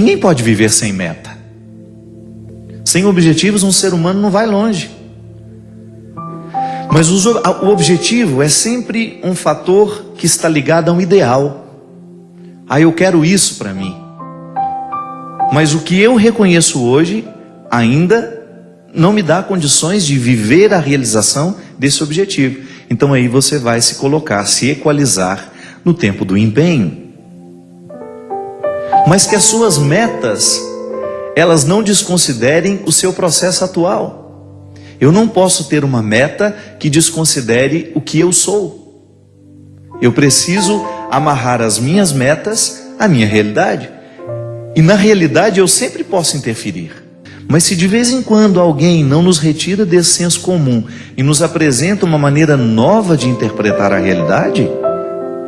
Ninguém pode viver sem meta. Sem objetivos, um ser humano não vai longe. Mas o objetivo é sempre um fator que está ligado a um ideal. Eu quero isso para mim. Mas o que eu reconheço hoje ainda não me dá condições de viver a realização desse objetivo. Então aí você vai se colocar, se equalizar no tempo do empenho. Mas que as suas metas, elas não desconsiderem o seu processo atual. Eu não posso ter uma meta que desconsidere o que eu sou. Eu preciso amarrar as minhas metas à minha realidade. E na realidade eu sempre posso interferir. Mas se de vez em quando alguém não nos retira desse senso comum e nos apresenta uma maneira nova de interpretar a realidade,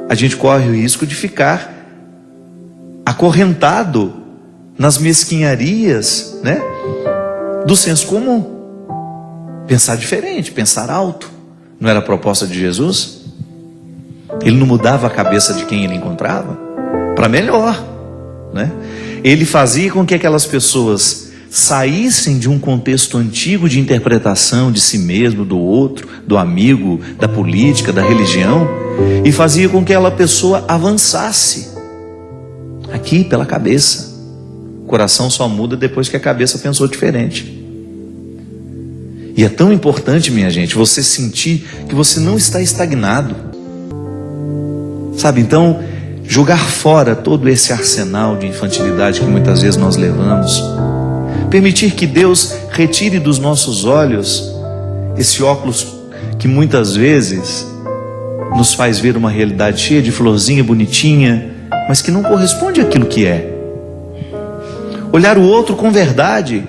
a gente corre o risco de ficar acorrentado nas mesquinharias, do senso comum. Pensar diferente, pensar alto. Não era a proposta de Jesus? Ele não mudava a cabeça de quem ele encontrava para melhor, Ele fazia com que aquelas pessoas saíssem de um contexto antigo de interpretação de si mesmo, do outro, do amigo, da política, da religião, e fazia com que aquela pessoa avançasse aqui pela cabeça. O coração só muda depois que a cabeça pensou diferente. E é tão importante, minha gente, você sentir que você não está estagnado. Sabe, então, jogar fora todo esse arsenal de infantilidade que muitas vezes nós levamos. Permitir que Deus retire dos nossos olhos esse óculos que muitas vezes nos faz ver uma realidade cheia de florzinha bonitinha, mas que não corresponde àquilo que é. Olhar o outro com verdade,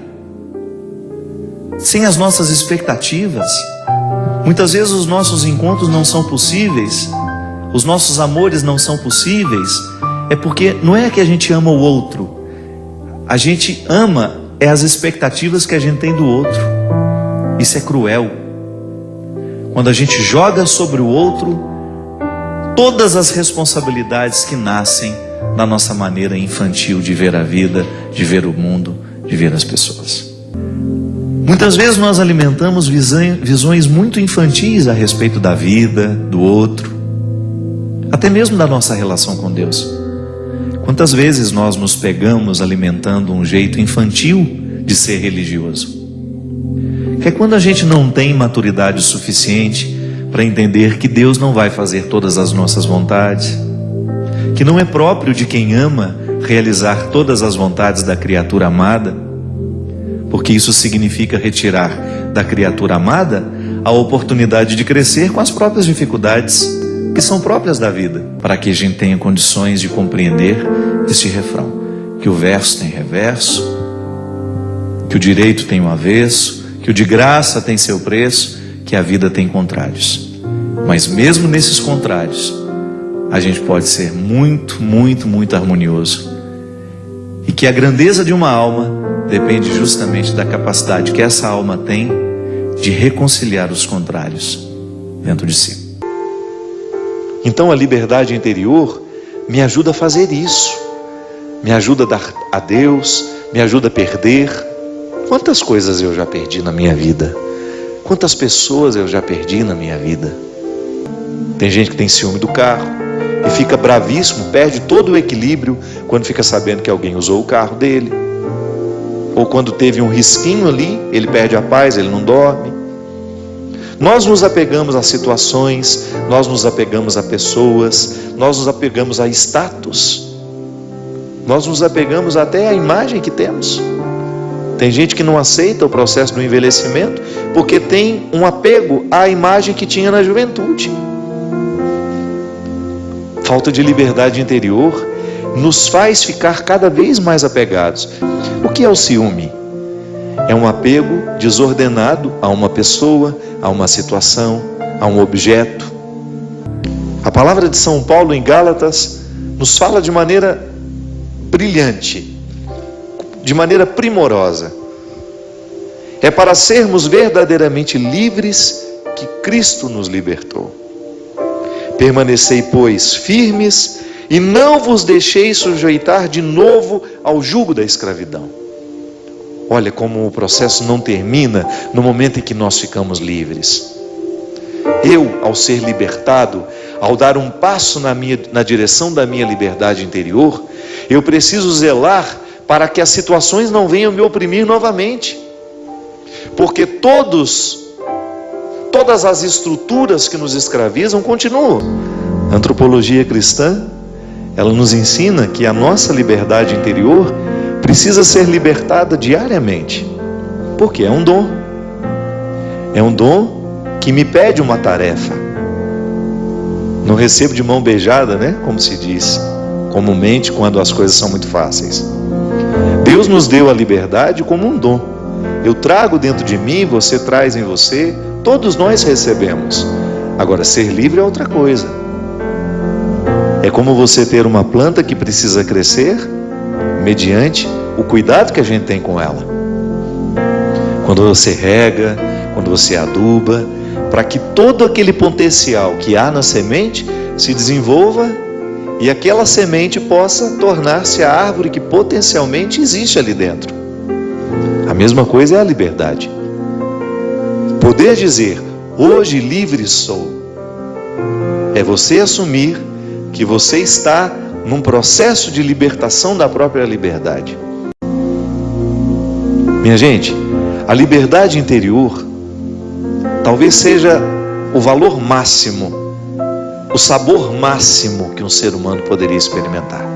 sem as nossas expectativas. Muitas vezes os nossos encontros não são possíveis, os nossos amores não são possíveis, é porque não é que a gente ama o outro, a gente ama as expectativas que a gente tem do outro. Isso é cruel. Quando a gente joga sobre o outro todas as responsabilidades que nascem da nossa maneira infantil de ver a vida, de ver o mundo, de ver as pessoas. Muitas vezes nós alimentamos visões muito infantis a respeito da vida, do outro, até mesmo da nossa relação com Deus. Quantas vezes nós nos pegamos alimentando um jeito infantil de ser religioso? Que é quando a gente não tem maturidade suficiente para entender que Deus não vai fazer todas as nossas vontades, que não é próprio de quem ama realizar todas as vontades da criatura amada, porque isso significa retirar da criatura amada a oportunidade de crescer com as próprias dificuldades que são próprias da vida, para que a gente tenha condições de compreender esse refrão, que o verso tem reverso, que o direito tem um avesso, que o de graça tem seu preço, que a vida tem contrários. Mas mesmo nesses contrários, a gente pode ser muito, muito, muito harmonioso. E que a grandeza de uma alma depende justamente da capacidade que essa alma tem de reconciliar os contrários dentro de si. Então a liberdade interior me ajuda a fazer isso, me ajuda a dar a Deus, me ajuda a perder. Quantas coisas eu já perdi na minha vida? Quantas pessoas eu já perdi na minha vida? Tem gente que tem ciúme do carro e fica bravíssimo, perde todo o equilíbrio quando fica sabendo que alguém usou o carro dele. Ou quando teve um risquinho ali, ele perde a paz, ele não dorme. Nós nos apegamos a situações, nós nos apegamos a pessoas, nós nos apegamos a status, nós nos apegamos até à imagem que temos. Tem gente que não aceita o processo do envelhecimento porque tem um apego à imagem que tinha na juventude. Falta de liberdade interior nos faz ficar cada vez mais apegados. O que é o ciúme? É um apego desordenado a uma pessoa, a uma situação, a um objeto. A palavra de São Paulo em Gálatas nos fala de maneira brilhante, de maneira primorosa. É para sermos verdadeiramente livres que Cristo nos libertou. Permanecei, pois, firmes e não vos deixeis sujeitar de novo ao jugo da escravidão. Olha como o processo não termina no momento em que nós ficamos livres. Eu, ao ser libertado, ao dar um passo na direção da minha liberdade interior, eu preciso zelar para que as situações não venham me oprimir novamente. Porque todas as estruturas que nos escravizam continuam. A antropologia cristã, ela nos ensina que a nossa liberdade interior precisa ser libertada diariamente. Porque é um dom. É um dom que me pede uma tarefa. Não recebo de mão beijada, né? Como se diz comumente quando as coisas são muito fáceis. Deus nos deu a liberdade como um dom. Eu trago dentro de mim, você traz em você, todos nós recebemos. Agora, ser livre é outra coisa. É como você ter uma planta que precisa crescer mediante o cuidado que a gente tem com ela. Quando você rega, quando você aduba, para que todo aquele potencial que há na semente se desenvolva e aquela semente possa tornar-se a árvore que potencialmente existe ali dentro. A mesma coisa é a liberdade. Poder dizer, hoje livre sou, é você assumir que você está num processo de libertação da própria liberdade. Minha gente, a liberdade interior talvez seja o valor máximo, o sabor máximo que um ser humano poderia experimentar.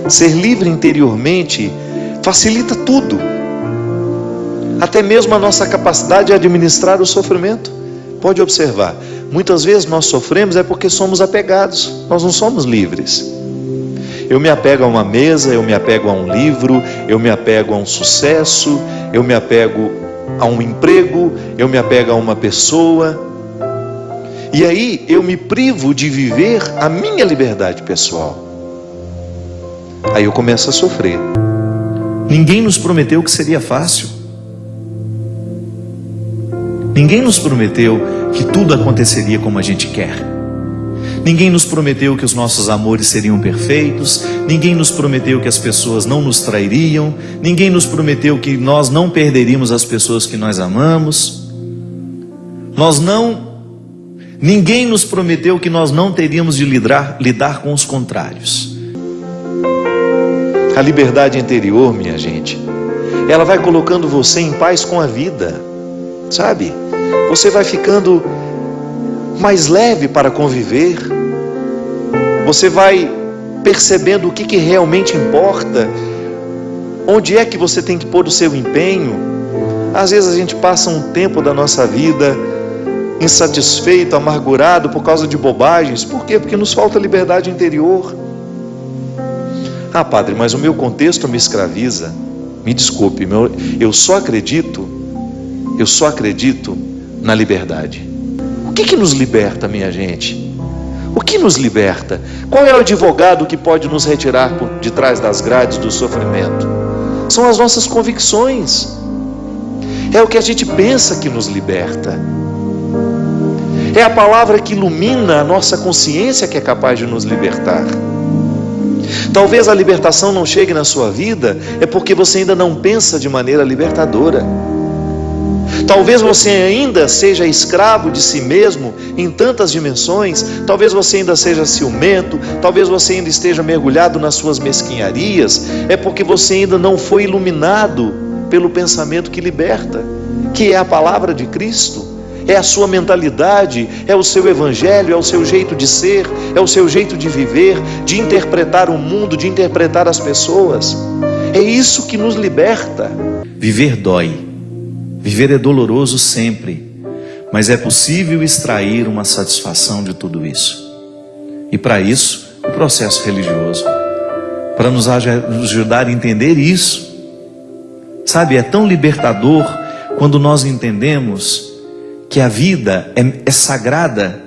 Ser livre interiormente facilita tudo, até mesmo a nossa capacidade de administrar o sofrimento. Pode observar, muitas vezes nós sofremos é porque somos apegados, nós não somos livres. Eu me apego a uma mesa, eu me apego a um livro, eu me apego a um sucesso, eu me apego a um emprego, eu me apego a uma pessoa. E aí eu me privo de viver a minha liberdade pessoal. Aí eu começo a sofrer. Ninguém nos prometeu que seria fácil. Ninguém nos prometeu que tudo aconteceria como a gente quer. Ninguém nos prometeu que os nossos amores seriam perfeitos. Ninguém nos prometeu que as pessoas não nos trairiam. Ninguém nos prometeu que nós não perderíamos as pessoas que nós amamos. Ninguém nos prometeu que nós não teríamos de lidar com os contrários. A liberdade interior, minha gente, ela vai colocando você em paz com a vida, sabe? Você vai ficando mais leve para conviver. Você vai percebendo o que realmente importa, onde é que você tem que pôr o seu empenho. Às vezes a gente passa um tempo da nossa vida insatisfeito, amargurado por causa de bobagens. Por quê? Porque nos falta liberdade interior. Ah, padre, mas o meu contexto me escraviza. Me desculpe, eu só acredito na liberdade. O que nos liberta, minha gente? O que nos liberta? Qual é o advogado que pode nos retirar de trás das grades do sofrimento? São as nossas convicções. É o que a gente pensa que nos liberta. É a palavra que ilumina a nossa consciência que é capaz de nos libertar. Talvez a libertação não chegue na sua vida, é porque você ainda não pensa de maneira libertadora. Talvez você ainda seja escravo de si mesmo em tantas dimensões. Talvez você ainda seja ciumento. Talvez você ainda esteja mergulhado nas suas mesquinharias. É porque você ainda não foi iluminado pelo pensamento que liberta, que é a palavra de Cristo. É a sua mentalidade, é o seu evangelho, é o seu jeito de ser, é o seu jeito de viver, de interpretar o mundo, de interpretar as pessoas. É isso que nos liberta. Viver dói. Viver é doloroso sempre, mas é possível extrair uma satisfação de tudo isso. E para isso, o processo religioso, para nos ajudar a entender isso. Sabe, é tão libertador quando nós entendemos que a vida é sagrada,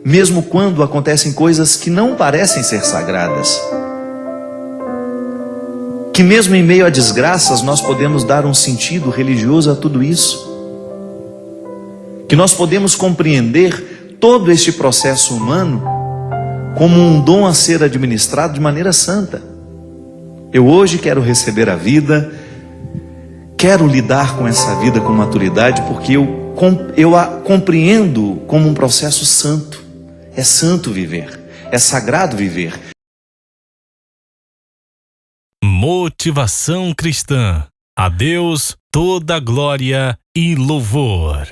mesmo quando acontecem coisas que não parecem ser sagradas. Que mesmo em meio a desgraças, nós podemos dar um sentido religioso a tudo isso. Que nós podemos compreender todo este processo humano como um dom a ser administrado de maneira santa. Eu hoje quero receber a vida, quero lidar com essa vida com maturidade, porque eu a compreendo como um processo santo. É santo viver, é sagrado viver. Motivação cristã. A Deus toda glória e louvor.